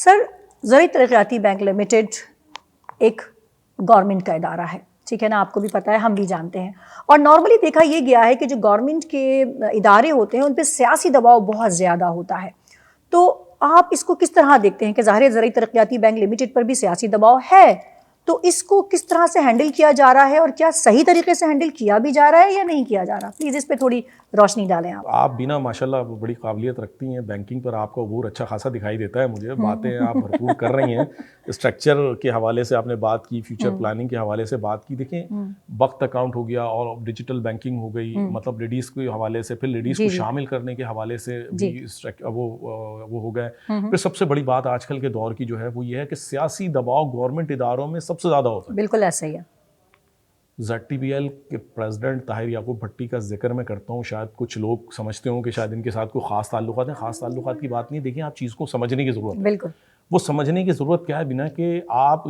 سر زرعی ترقیاتی bank limited ایک گورنمنٹ کا ادارہ ہے، ٹھیک ہے نا، آپ کو بھی پتہ ہے، ہم بھی جانتے ہیں، اور نارملی دیکھا یہ گیا ہے کہ جو گورنمنٹ کے ادارے ہوتے ہیں ان پہ سیاسی دباؤ بہت زیادہ ہوتا ہے. تو آپ اس کو کس طرح دیکھتے ہیں کہ ظاہر زرعی ترقیاتی بینک لمیٹڈ پر بھی سیاسی دباؤ ہے، تو اس کو کس طرح سے ہینڈل کیا جا رہا ہے، اور کیا صحیح طریقے سے ہینڈل کیا بھی جا رہا ہے یا نہیں کیا جا رہا؟ پلیز اس پہ تھوڑی روشنی ڈالیں آپ. آپ بینا ماشاءاللہ بڑی قابلیت رکھتی ہیں، بینکنگ پر آپ کا عبور اچھا خاصا دکھائی دیتا ہے مجھے، باتیں آپ بھرپور کر رہی ہیں. اسٹرکچر کے حوالے سے آپ نے بات کی، فیوچر پلاننگ کے حوالے سے بات کی. دیکھیں وقت اکاؤنٹ ہو گیا اور ڈیجیٹل بینکنگ ہو گئی، مطلب لیڈیز کے حوالے سے، پھر لیڈیز کو شامل کرنے کے حوالے سے بھی وہ ہو گئے. پھر سب سے بڑی بات آج کل کے دور کی جو ہے وہ یہ ہے کہ سیاسی دباؤ گورنمنٹ اداروں میں سب سے زیادہ ہوتا ہے. بالکل ایسا ہی ہے. ZTBL کے پریزیڈنٹ طاہر یعقوب بھٹی کا ذکر میں کرتا ہوں، شاید کچھ لوگ سمجھتے ہوں کہ شاید ان کے ساتھ کوئی خاص تعلقات ہیں. خاص تعلقات کی بات نہیں. دیکھیں آپ چیز کو سمجھنے کی ضرورت ہے. بالکل. وہ سمجھنے کی ضرورت کیا ہے بنا کہ آپ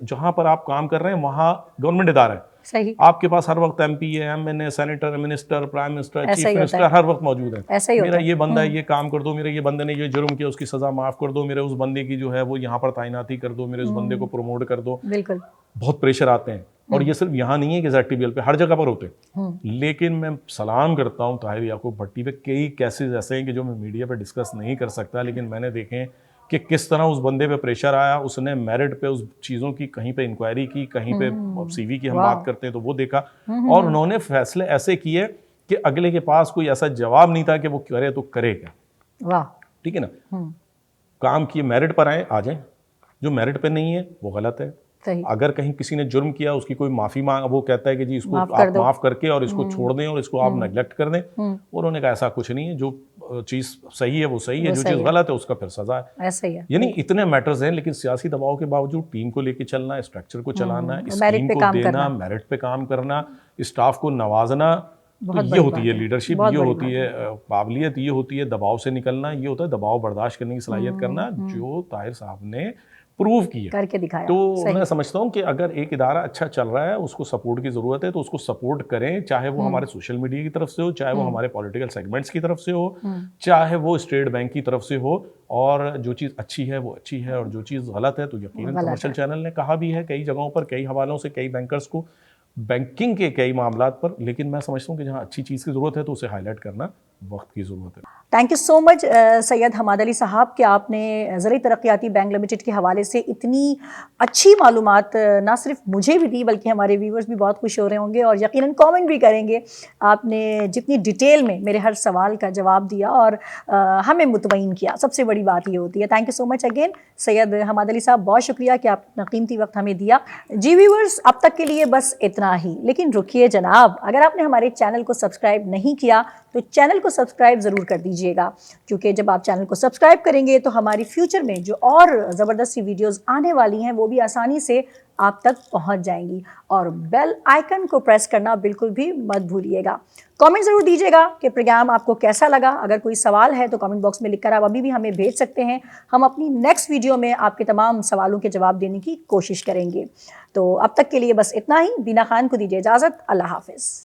جہاں پر آپ کام کر رہے ہیں وہاں گورنمنٹ ادارہ ہے. صحیح. آپ کے پاس ہر وقت MP ہے، MNA، senator, minister, prime minister, chief minister ہر وقت موجود ہے. میرا یہ بندہ ہے، یہ کام کر دو، میرے یہ بندے نے یہ جرم کیا، اس کی سزا معاف کر دو، میرے اس بندے کی جو ہے وہ یہاں پر تعیناتی کر دو، میرے اس بندے کو پروموٹ کر دو. بالکل. بہت پریشر آتے ہیں، اور یہ صرف یہاں نہیں ہے کہ ZTBL پہ، ہر جگہ پر ہوتے ہیں. لیکن میں سلام کرتا ہوں طاہر یعقوب بھٹی پہ. کئی کیسز ایسے ہیں کہ جو میں میڈیا پہ ڈسکس نہیں کر سکتا، لیکن میں نے دیکھیں کہ کس طرح اس بندے پہ پریشر آیا. اس نے میرٹ پہ اس چیزوں کی کہیں پہ انکوائری کی، کہیں پہ CV کی ہم بات کرتے ہیں تو وہ دیکھا، اور انہوں نے فیصلے ایسے کیے کہ اگلے کے پاس کوئی ایسا جواب نہیں تھا کہ وہ کرے تو کرے کیا. ٹھیک ہے نا. کام کیے، میرٹ پر آئے، آ جائیں. جو میرٹ پہ نہیں ہے وہ غلط ہے. اگر کہیں کسی نے جرم کیا، اس کی کوئی معافی مانگ، وہ کہتا ہے کہ جی اس کو آپ معاف کر کے اور اس کو چھوڑ دیں اور اس کو آپ نیگلیکٹ کر دیں. انہوں نے کہا ایسا کچھ نہیں ہے، جو چیز صحیح ہے وہ صحیح ہے، جو چیز غلط ہے اس کا پھر سزا ہے. ایسا ہی ہے. یعنی اتنے میٹرز ہیں، لیکن سیاسی دباؤ کے باوجود ٹیم کو لے کے چلنا، اسٹرکچر کو چلانا، اسکیم کو دینا، میرٹ پہ کام کرنا، اسٹاف کو نوازنا، یہ ہوتی ہے لیڈرشپ، یہ ہوتی ہے قابلیت، یہ ہوتی ہے دباؤ سے نکلنا، یہ ہوتا ہے دباؤ برداشت کرنے کی صلاحیت کرنا، جو طاہر صاحب نے پروو کیا کر کے دکھایا. تو میں سمجھتا ہوں کہ اگر ایک ادارہ اچھا چل رہا ہے، اس کو سپورٹ کی ضرورت ہے، تو اس کو سپورٹ کریں، چاہے وہ ہمارے سوشل میڈیا کی طرف سے ہو، چاہے وہ ہمارے پولیٹیکل سیگمنٹس کی طرف سے ہو، چاہے وہ اسٹیٹ بینک کی طرف سے ہو. اور جو چیز اچھی ہے وہ اچھی ہے، اور جو چیز غلط ہے تو یقیناً کمرشل چینل نے کہا بھی ہے کئی جگہوں پر، کئی حوالوں سے، کئی بینکرز کو، بینکنگ کے کئی معاملات پر. لیکن میں سمجھتا ہوں کہ جہاں اچھی چیز کی ضرورت ہے تو اسے ہائی لائٹ کرنا وقت کی ضرورت ہے. تھینک یو سو مچ سید حماد علی صاحب کہ آپ نے زرعی ترقیاتی بینک لمیٹڈ کے حوالے سے اتنی اچھی معلومات نہ صرف مجھے بھی دی، بلکہ ہمارے ویورز بھی بہت خوش ہو رہے ہوں گے اور یقیناً کامنٹ بھی کریں گے. آپ نے جتنی ڈیٹیل میں میرے ہر سوال کا جواب دیا اور ہمیں مطمئن کیا، سب سے بڑی بات یہ ہوتی ہے. Thank you so much again Syed Hammad Ali Sahib, بہت شکریہ کہ آپ اپنا قیمتی وقت ہمیں دیا. جی ویورز، اب تک کے لیے بس اتنا ہی. لیکن رکیے جناب، اگر آپ نے ہمارے چینل کو سبسکرائب نہیں کیا تو چینل کو سبسکرائب ضرور کر دیجیے گا، کیونکہ جب آپ چینل کو سبسکرائب کریں گے تو ہماری فیوچر میں جو اور زبردست سی ویڈیوز آنے والی ہیں وہ بھی آسانی سے آپ تک پہنچ جائیں گی. اور بیل آئیکن کو پریس کرنا بالکل بھی مت بھولیے گا. کامنٹ ضرور دیجیے گا کہ پروگرام آپ کو کیسا لگا. اگر کوئی سوال ہے تو کامنٹ باکس میں لکھ کر آپ ابھی بھی ہمیں بھیج سکتے ہیں. ہم اپنی نیکسٹ ویڈیو میں آپ کے تمام سوالوں کے جواب دینے کی کوشش کریں گے. تو اب تک کے لیے بس اتنا ہی. بینا خان کو دیجیے اجازت. اللہ حافظ.